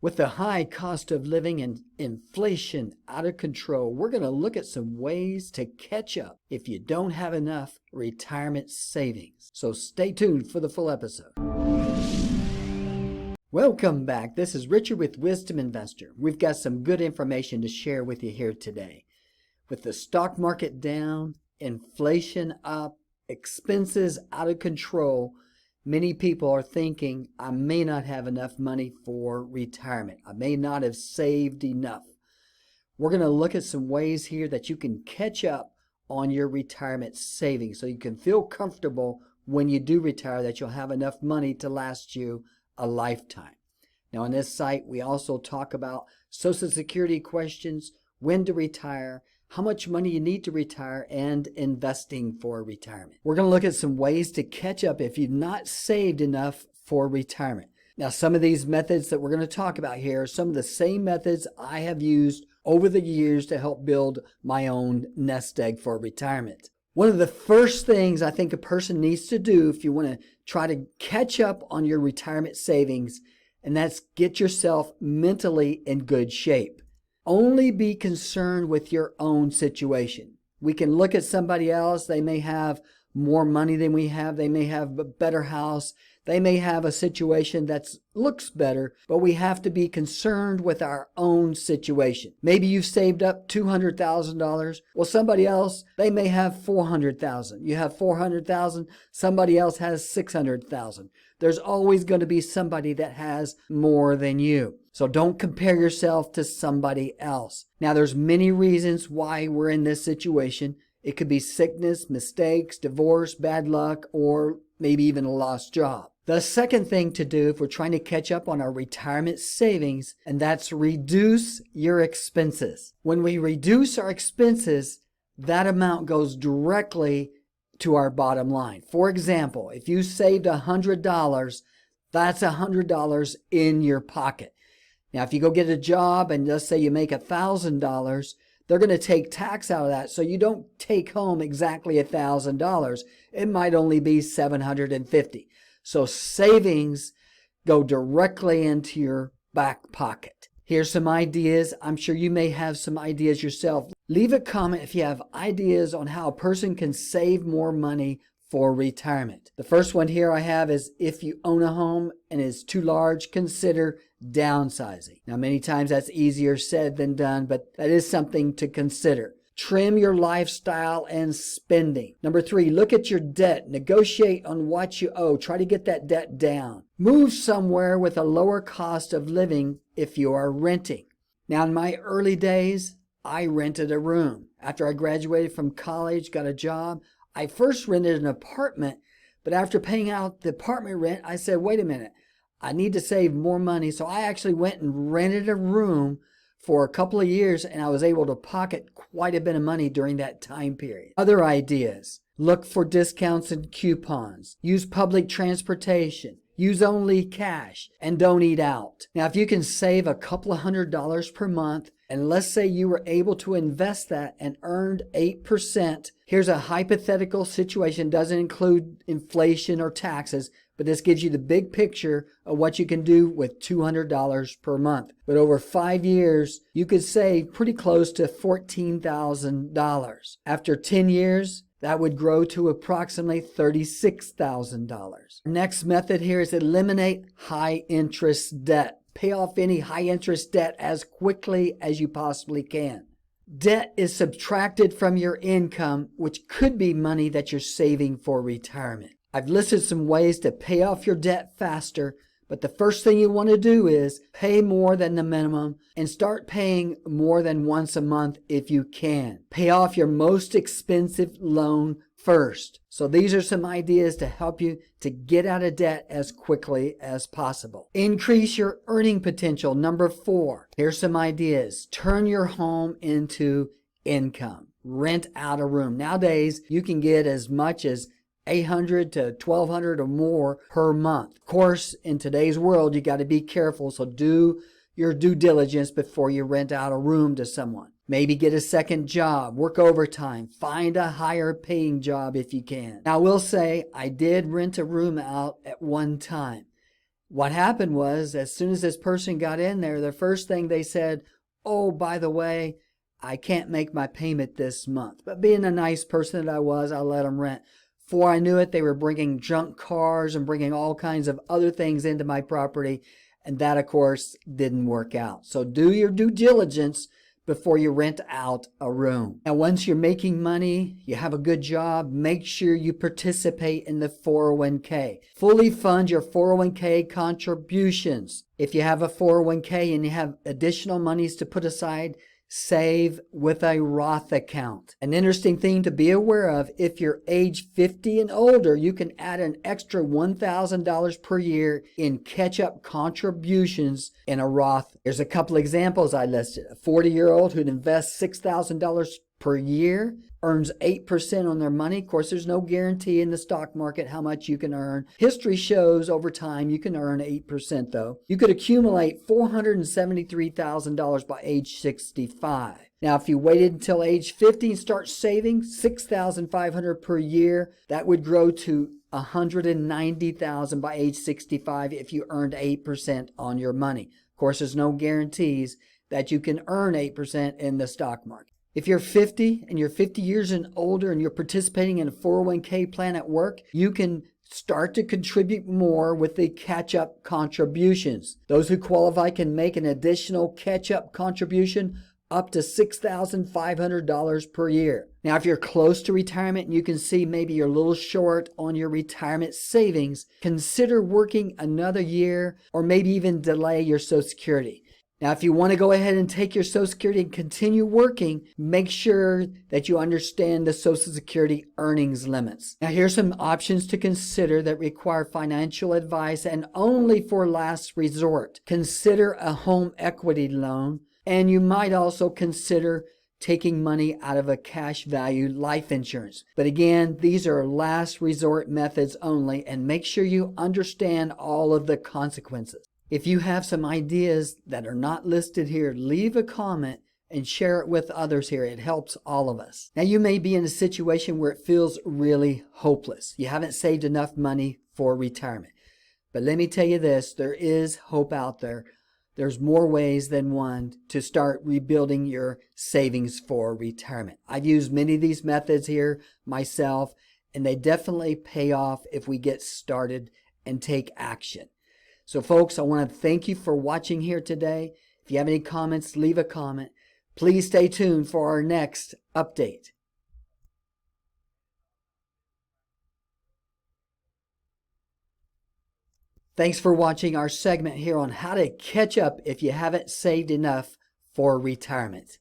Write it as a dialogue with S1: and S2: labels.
S1: With the high cost of living and inflation out of control, we're going to look at some ways to catch up if you don't have enough retirement savings. So stay tuned for the full episode. Welcome back. This is Richard with Wisdom Investor. We've got some good information to share with you here today. With the stock market down, inflation up, expenses out of control, many people are thinking, I may not have enough money for retirement. I may not have saved enough. We're going to look at some ways here that you can catch up on your retirement savings so you can feel comfortable when you do retire that you'll have enough money to last you a lifetime. Now on this site, we also talk about Social Security questions, when to retire, how much money you need to retire, and investing for retirement. We're going to look at some ways to catch up if you've not saved enough for retirement. Now, some of these methods that we're going to talk about here are some of the same methods I have used over the years to help build my own nest egg for retirement. One of the first things I think a person needs to do if you want to try to catch up on your retirement savings, and that's get yourself mentally in good shape. Only be concerned with your own situation. We can look at somebody else. They may have more money than we have. They may have a better house. They may have a situation that looks better, but we have to be concerned with our own situation. Maybe you've saved up $200,000. Well, somebody else, they may have $400,000. You have $400,000. Somebody else has $600,000. There's always going to be somebody that has more than you. So don't compare yourself to somebody else. Now, there's many reasons why we're in this situation. It could be sickness, mistakes, divorce, bad luck, or maybe even a lost job. The second thing to do if we're trying to catch up on our retirement savings, and that's reduce your expenses. When we reduce our expenses, that amount goes directly to our bottom line. For example, if you saved $100, that's $100 in your pocket. Now, if you go get a job and let's say you make $1,000, they're going to take tax out of that, so you don't take home exactly $1,000. It might only be $750. So savings go directly into your back pocket. Here's some ideas. I'm sure you may have some ideas yourself. Leave a comment if you have ideas on how a person can save more money for retirement. The first one here I have is if you own a home and it's too large, consider downsizing. Now, many times that's easier said than done, but that is something to consider. Trim your lifestyle and spending. Number 3, look at your debt. Negotiate on what you owe. Try to get that debt down. Move somewhere with a lower cost of living if you are renting. Now, in my early days, I rented a room. After I graduated from college, got a job, I first rented an apartment, but after paying out the apartment rent, I said, wait a minute, I need to save more money. So I actually went and rented a room for a couple of years, and I was able to pocket quite a bit of money during that time period. Other ideas: look for discounts and coupons. Use public transportation. Use only cash, and don't eat out. Now, if you can save a couple of $100 per month, and let's say you were able to invest that and earned 8%, here's a hypothetical situation, doesn't include inflation or taxes, but this gives you the big picture of what you can do with $200 per month. But over 5 years, you could save pretty close to $14,000. After 10 years, that would grow to approximately $36,000. Next method here is eliminate high interest debt. Pay off any high interest debt as quickly as you possibly can. Debt is subtracted from your income, which could be money that you're saving for retirement. I've listed some ways to pay off your debt faster, but the first thing you want to do is pay more than the minimum and start paying more than once a month if you can. Pay off your most expensive loan first. So these are some ideas to help you to get out of debt as quickly as possible. Increase your earning potential. Number 4. Here's some ideas. Turn your home into income. Rent out a room. Nowadays, you can get as much as $800 to $1,200 or more per month. Of course, in today's world, you got to be careful, so do your due diligence before you rent out a room to someone. Maybe get a second job, work overtime, find a higher paying job if you can. Now, I will say I did rent a room out at one time. What happened was, as soon as this person got in there, the first thing they said, oh, by the way, I can't make my payment this month. But being a nice person that I was, I let them rent. Before I knew it, they were bringing junk cars and bringing all kinds of other things into my property. And that, of course, didn't work out. So do your due diligence before you rent out a room. Now, once you're making money, you have a good job, make sure you participate in the 401k. Fully fund your 401k contributions. If you have a 401k and you have additional monies to put aside, save with a Roth account. An interesting thing to be aware of, if you're age 50 and older, you can add an extra $1,000 per year in catch-up contributions in a Roth. There's a couple examples I listed. A 40-year-old who'd invest $6,000 per year earns 8% on their money. Of course, there's no guarantee in the stock market how much you can earn. History shows over time you can earn 8% though. You could accumulate $473,000 by age 65. Now, if you waited until age 50 and start saving $6,500 per year, that would grow to $190,000 by age 65 if you earned 8% on your money. Of course, there's no guarantees that you can earn 8% in the stock market. If you're 50 and you're 50 years and older and you're participating in a 401k plan at work, you can start to contribute more with the catch-up contributions. Those who qualify can make an additional catch-up contribution up to $6,500 per year. Now, if you're close to retirement and you can see maybe you're a little short on your retirement savings, consider working another year or maybe even delay your Social Security. Now, if you want to go ahead and take your Social Security and continue working, make sure that you understand the Social Security earnings limits. Now, here's some options to consider that require financial advice and only for last resort. Consider a home equity loan, and you might also consider taking money out of a cash value life insurance. But again, these are last resort methods only, and make sure you understand all of the consequences. If you have some ideas that are not listed here, leave a comment and share it with others here. It helps all of us. Now, you may be in a situation where it feels really hopeless. You haven't saved enough money for retirement. But let me tell you this, there is hope out there. There's more ways than one to start rebuilding your savings for retirement. I've used many of these methods here myself, and they definitely pay off if we get started and take action. So folks, I want to thank you for watching here today. If you have any comments, leave a comment. Please stay tuned for our next update. Thanks for watching our segment here on how to catch up if you haven't saved enough for retirement.